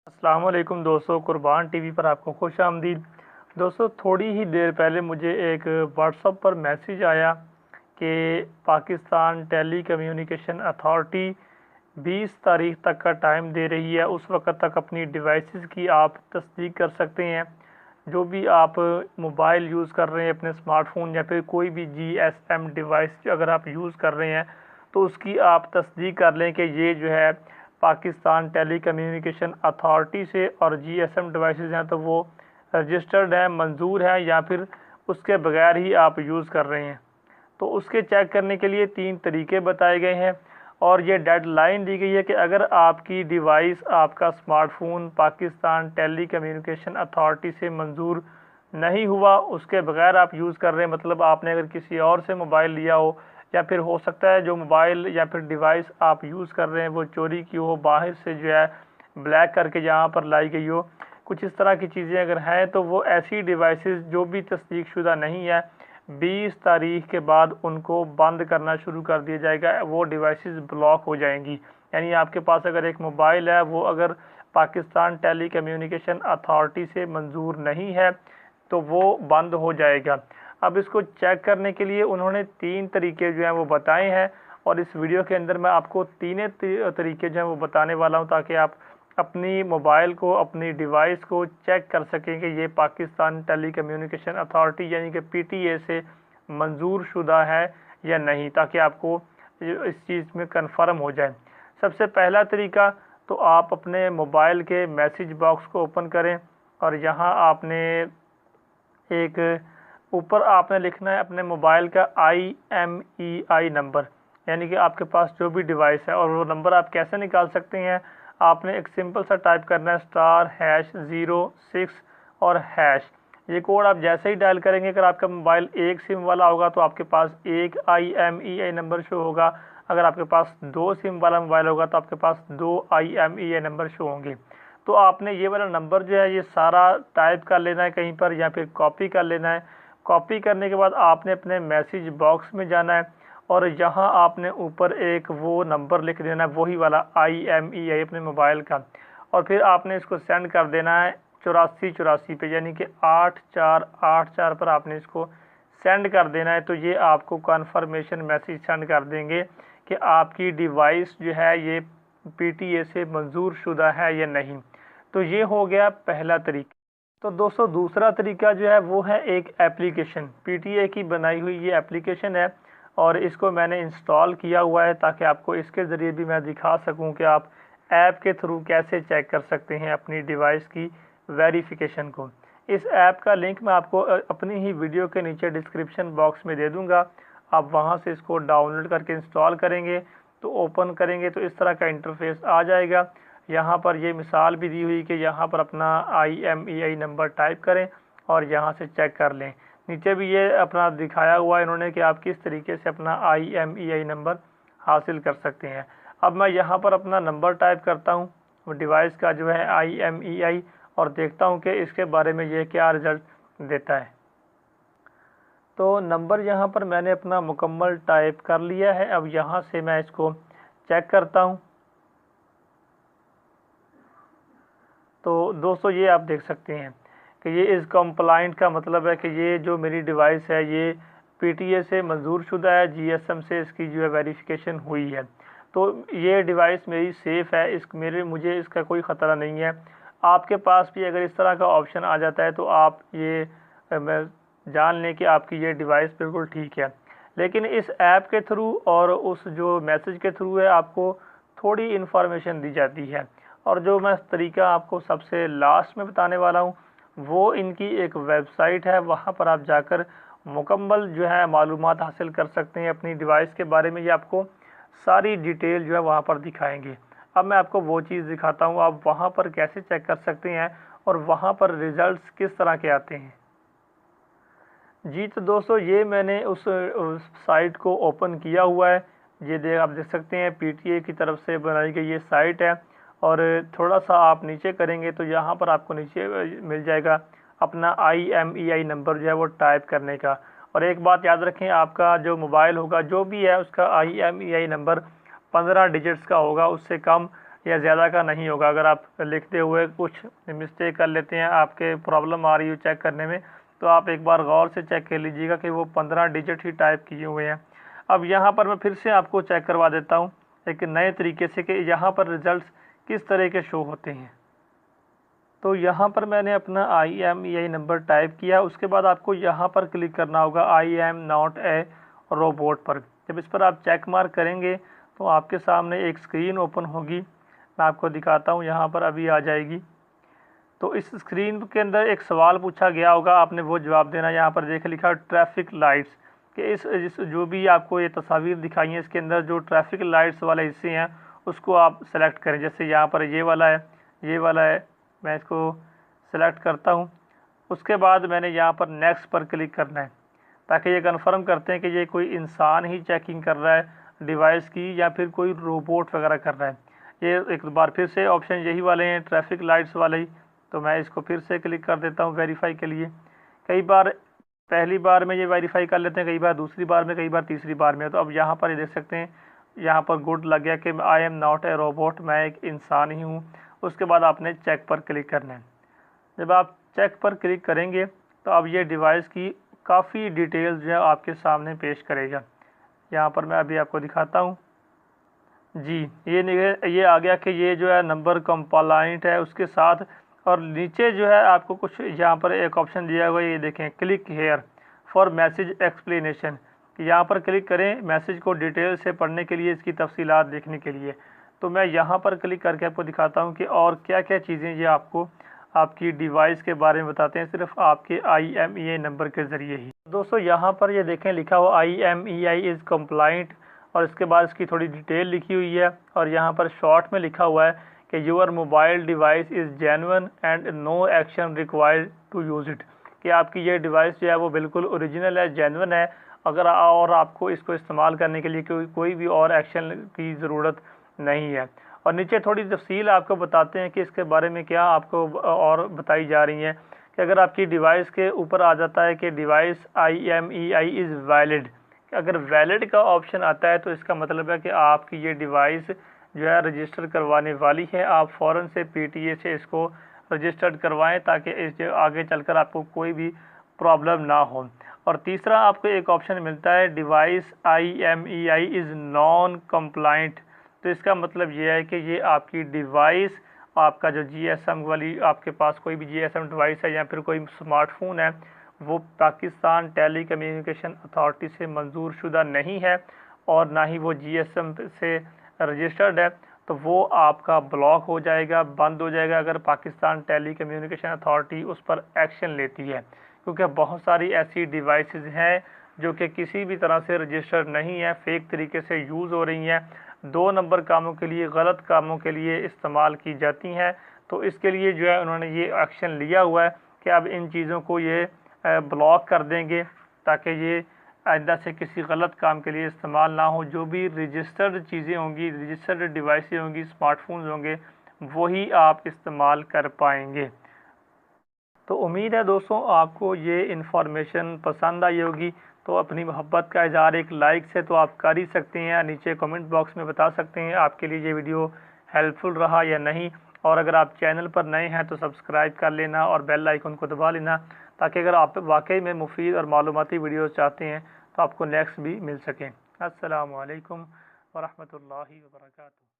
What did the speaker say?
अस्सलाम वालेकुम दोस्तों, कुर्बान टीवी पर आपको खुश आमदीद। दोस्तों, थोड़ी ही देर पहले मुझे एक व्हाट्सएप पर मैसेज आया कि पाकिस्तान टेली कम्युनिकेशन अथॉरिटी 20 तारीख तक का टाइम दे रही है। उस वक्त तक अपनी डिवाइसेस की आप तस्दीक कर सकते हैं। जो भी आप मोबाइल यूज़ कर रहे हैं, अपने स्मार्टफोन या फिर कोई भी जीएसएम डिवाइस अगर आप यूज़ कर रहे हैं तो उसकी आप तस्दीक कर लें कि ये जो है पाकिस्तान टेली कम्युनिकेशन अथॉरिटी से और जीएसएम डिवाइसेस हैं तो वो रजिस्टर्ड है, मंजूर है या फिर उसके बगैर ही आप यूज़ कर रहे हैं। तो उसके चेक करने के लिए 3 तरीके बताए गए हैं और ये डेडलाइन दी गई है कि अगर आपकी डिवाइस, आपका smartphone Pakistan telecommunication authority से मंजूर नहीं हुआ, उसके बगैर आप यूज़ कर रहे हैं, मतलब आपने अगर किसी और से मोबाइल लिया हो या फिर हो सकता है जो मोबाइल या फिर डिवाइस आप यूज़ कर रहे हैं वो चोरी की हो, बाहर से जो है ब्लैक करके यहाँ पर लाई गई हो, कुछ इस तरह की चीज़ें अगर हैं तो वो ऐसी डिवाइसेस जो भी तस्दीक शुदा नहीं है 20 तारीख के बाद उनको बंद करना शुरू कर दिया जाएगा। वो डिवाइसेस ब्लॉक हो जाएंगी। यानी आपके पास अगर एक मोबाइल है, वो अगर पाकिस्तान टेली कम्युनिकेशन अथॉरिटी से मंजूर नहीं है तो वो बंद हो जाएगा। अब इसको चेक करने के लिए उन्होंने 3 तरीके जो हैं वो बताए हैं और इस वीडियो के अंदर मैं आपको तीनों तरीके जो हैं वो बताने वाला हूं ताकि आप अपनी मोबाइल को, अपनी डिवाइस को चेक कर सकें कि ये पाकिस्तान टेली कम्युनिकेशन अथॉरिटी यानी कि पीटीए से मंजूर शुदा है या नहीं, ताकि आपको इस चीज़ में कंफर्म हो जाए। सबसे पहला तरीका, तो आप अपने मोबाइल के मैसेज बॉक्स को ओपन करें और यहाँ आपने एक ऊपर आपने लिखना है अपने मोबाइल का IMEI नंबर, यानी कि आपके पास जो भी डिवाइस है। और वो नंबर आप कैसे निकाल सकते हैं, आपने एक सिंपल सा टाइप करना है *#06 और हैश। ये कोड आप जैसे ही डायल करेंगे, अगर आपका मोबाइल एक सिम वाला होगा तो आपके पास एक IMEI नंबर शो होगा, अगर आपके पास 2 सिम वाला मोबाइल होगा तो आपके पास 2 IMEI नंबर शो होंगे। तो आपने ये वाला नंबर जो है ये सारा टाइप कर लेना है कहीं पर या फिर कॉपी कर लेना है। कॉपी करने के बाद आपने अपने मैसेज बॉक्स में जाना है और यहाँ आपने ऊपर एक वो नंबर लिख देना है, वही वाला IMEI अपने मोबाइल का, और फिर आपने इसको सेंड कर देना है 8484 पे, यानी कि 8484 पर आपने इसको सेंड कर देना है। तो ये आपको कन्फर्मेशन मैसेज सेंड कर देंगे कि आपकी डिवाइस जो है ये पीटीए से मंजूर शुदा है या नहीं। तो ये हो गया पहला तरीका। तो दोस्तों, दूसरा तरीका जो है वो है एक एप्लीकेशन, पीटीए की बनाई हुई ये एप्लीकेशन है और इसको मैंने इंस्टॉल किया हुआ है ताकि आपको इसके ज़रिए भी मैं दिखा सकूं कि आप ऐप के थ्रू कैसे चेक कर सकते हैं अपनी डिवाइस की वेरिफिकेशन को। इस ऐप का लिंक मैं आपको अपनी ही वीडियो के नीचे डिस्क्रिप्शन बॉक्स में दे दूँगा। आप वहाँ से इसको डाउनलोड करके इंस्टॉल करेंगे तो ओपन करेंगे तो इस तरह का इंटरफेस आ जाएगा। यहाँ पर ये मिसाल भी दी हुई कि यहाँ पर अपना IMEI नंबर टाइप करें और यहाँ से चेक कर लें। नीचे भी ये अपना दिखाया हुआ है इन्होंने कि आप किस तरीके से अपना IMEI नंबर हासिल कर सकते हैं। अब मैं यहाँ पर अपना नंबर टाइप करता हूँ डिवाइस का जो है IMEI और देखता हूँ कि इसके बारे में ये क्या रिज़ल्ट देता है। तो नंबर यहाँ पर मैंने अपना मुकम्मल टाइप कर लिया है। अब यहाँ से मैं इसको चेक करता हूँ। तो दोस्तों, ये आप देख सकते हैं कि ये इस कंप्लाइंट का मतलब है कि ये जो मेरी डिवाइस है ये पीटीए से मंजूर शुदा है, जीएसएम से इसकी जो है वेरिफिकेशन हुई है। तो ये डिवाइस मेरी सेफ़ है, मुझे इसका कोई ख़तरा नहीं है। आपके पास भी अगर इस तरह का ऑप्शन आ जाता है तो आप ये जान लें कि आपकी ये डिवाइस बिल्कुल ठीक है। लेकिन इस ऐप के थ्रू और उस जो मैसेज के थ्रू है आपको थोड़ी इन्फॉर्मेशन दी जाती है। और जो मैं तरीका आपको सबसे लास्ट में बताने वाला हूँ वो इनकी एक वेबसाइट है, वहाँ पर आप जाकर मुकम्मल जो है मालूमात हासिल कर सकते हैं अपनी डिवाइस के बारे में। ये आपको सारी डिटेल जो है वहाँ पर दिखाएंगे। अब मैं आपको वो चीज़ दिखाता हूँ आप वहाँ पर कैसे चेक कर सकते हैं और वहाँ पर रिज़ल्ट्स किस तरह के आते हैं। जी, तो दोस्तों, ये मैंने उस साइट को ओपन किया हुआ है। ये आप देख सकते हैं पीटीए की तरफ से बनाई गई ये साइट है और थोड़ा सा आप नीचे करेंगे तो यहाँ पर आपको नीचे मिल जाएगा अपना IMEI नंबर जो है वो टाइप करने का। और एक बात याद रखें, आपका जो मोबाइल होगा जो भी है उसका IMEI नंबर 15 डिजिट्स का होगा, उससे कम या ज़्यादा का नहीं होगा। अगर आप लिखते हुए कुछ मिस्टेक कर लेते हैं, आपके प्रॉब्लम आ रही है चेक करने में, तो आप एक बार गौर से चेक कर लीजिएगा कि वो 15 डिजिट ही टाइप किए हुए हैं। अब यहाँ पर मैं फिर से आपको चेक करवा देता हूँ एक नए तरीके से कि यहाँ पर रिज़ल्ट किस तरह के शो होते हैं। तो यहाँ पर मैंने अपना IMEI नंबर टाइप किया, उसके बाद आपको यहाँ पर क्लिक करना होगा I am not a robot पर। जब इस पर आप चेक मार्क करेंगे तो आपके सामने एक स्क्रीन ओपन होगी, मैं आपको दिखाता हूँ, यहाँ पर अभी आ जाएगी। तो इस स्क्रीन के अंदर एक सवाल पूछा गया होगा, आपने वो जवाब देना। यहाँ पर देख लिखा ट्रैफिक लाइट्स कि इस जो भी आपको ये तस्वीर दिखाई है इसके अंदर जो ट्रैफिक लाइट्स वाले हिस्से हैं उसको आप सेलेक्ट करें। जैसे यहाँ पर ये वाला है, ये वाला है, मैं इसको सेलेक्ट करता हूँ। उसके बाद मैंने यहाँ पर नेक्स्ट पर क्लिक करना है ताकि ये कन्फर्म करते हैं कि ये कोई इंसान ही चेकिंग कर रहा है डिवाइस की या फिर कोई रोबोट वगैरह कर रहा है। ये एक बार फिर से ऑप्शन यही वाले हैं ट्रैफिक लाइट्स वाले ही, तो मैं इसको फिर से क्लिक कर देता हूँ वेरीफाई के लिए। कई बार पहली बार में ये वेरीफाई कर लेते हैं, कई बार दूसरी बार में, कई बार तीसरी बार में। तो अब यहाँ पर ये देख सकते हैं, यहाँ पर गुड लग गया कि I am not a robot, मैं एक इंसान ही हूँ। उसके बाद आपने चेक पर क्लिक करना है। जब आप चेक पर क्लिक करेंगे तो अब ये डिवाइस की काफ़ी डिटेल्स जो है आपके सामने पेश करेगा। यहाँ पर मैं अभी आपको दिखाता हूँ जी, ये आ गया कि ये जो है नंबर कंप्लाइंट है उसके साथ। और नीचे जो है आपको कुछ यहाँ पर एक ऑप्शन दिया हुआ है, ये देखें click here for message explanation. यहाँ पर क्लिक करें मैसेज को डिटेल से पढ़ने के लिए, इसकी तफसीलात देखने के लिए। तो मैं यहाँ पर क्लिक करके आपको दिखाता हूँ कि और क्या क्या चीज़ें ये आपको आपकी डिवाइस के बारे में बताते हैं सिर्फ आपके IMEI नंबर के ज़रिए ही। दोस्तों यहाँ पर ये देखें लिखा हुआ IMEI इज़ कंप्लाइंट और इसके बाद इसकी थोड़ी डिटेल लिखी हुई है। और यहाँ पर शॉर्ट में लिखा हुआ है कि your mobile device is genuine and no action required to use it, कि आपकी ये डिवाइस जो है वो बिल्कुल ओरिजिनल है, जेन्युइन है, अगर और आपको इसको इस्तेमाल करने के लिए कोई भी और एक्शन की ज़रूरत नहीं है। और नीचे थोड़ी तफसील आपको बताते हैं कि इसके बारे में क्या आपको और बताई जा रही है कि अगर आपकी डिवाइस के ऊपर आ जाता है कि डिवाइस IMEI इज़ वैलिड, अगर वैलिड का ऑप्शन आता है तो इसका मतलब है कि आपकी ये डिवाइस जो है रजिस्टर करवाने वाली है। आप फ़ौरन से PTA से इसको रजिस्टर्ड करवाएं ताकि इस आगे चलकर आपको कोई भी प्रॉब्लम ना हो। और तीसरा आपको एक ऑप्शन मिलता है device IMEI is non compliant, तो इसका मतलब ये है कि ये आपकी डिवाइस, आपका जो GSM वाली आपके पास कोई भी GSM डिवाइस है या फिर कोई स्मार्टफोन है, वो पाकिस्तान टेली कम्युनिकेशन अथॉरिटी से मंजूर शुदा नहीं है और ना ही वो GSM से रजिस्टर्ड है। तो वो आपका ब्लॉक हो जाएगा, बंद हो जाएगा अगर पाकिस्तान टेली कम्युनिकेशन अथॉरिटी उस पर एक्शन लेती है। क्योंकि बहुत सारी ऐसी डिवाइसेस हैं जो कि किसी भी तरह से रजिस्टर्ड नहीं है, फेक तरीके से यूज़ हो रही हैं, 2 नंबर कामों के लिए, गलत कामों के लिए इस्तेमाल की जाती हैं। तो इसके लिए जो है उन्होंने ये एक्शन लिया हुआ है कि अब इन चीज़ों को ये ब्लॉक कर देंगे ताकि ये आइंदा से किसी गलत काम के लिए इस्तेमाल ना हो। जो भी रजिस्टर्ड चीज़ें होंगी, रजिस्टर्ड डिवाइसें होंगी, स्मार्टफोन्स होंगे, वही आप इस्तेमाल कर पाएंगे। तो उम्मीद है दोस्तों आपको ये इन्फॉर्मेशन पसंद आई होगी। तो अपनी मोहब्बत का इज़हार एक लाइक से तो आप कर ही सकते हैं, नीचे कमेंट बॉक्स में बता सकते हैं आपके लिए ये वीडियो हेल्पफुल रहा या नहीं। और अगर आप चैनल पर नए हैं तो सब्सक्राइब कर लेना और बेल आइकन को दबा लेना ताकि अगर आप वाकई में मुफीद और मालूमाती वीडियोस चाहते हैं तो आपको नेक्स्ट भी मिल सकें। अस्सलामु अलैकुम वरहमतुल्लाहि वबरकातुहू।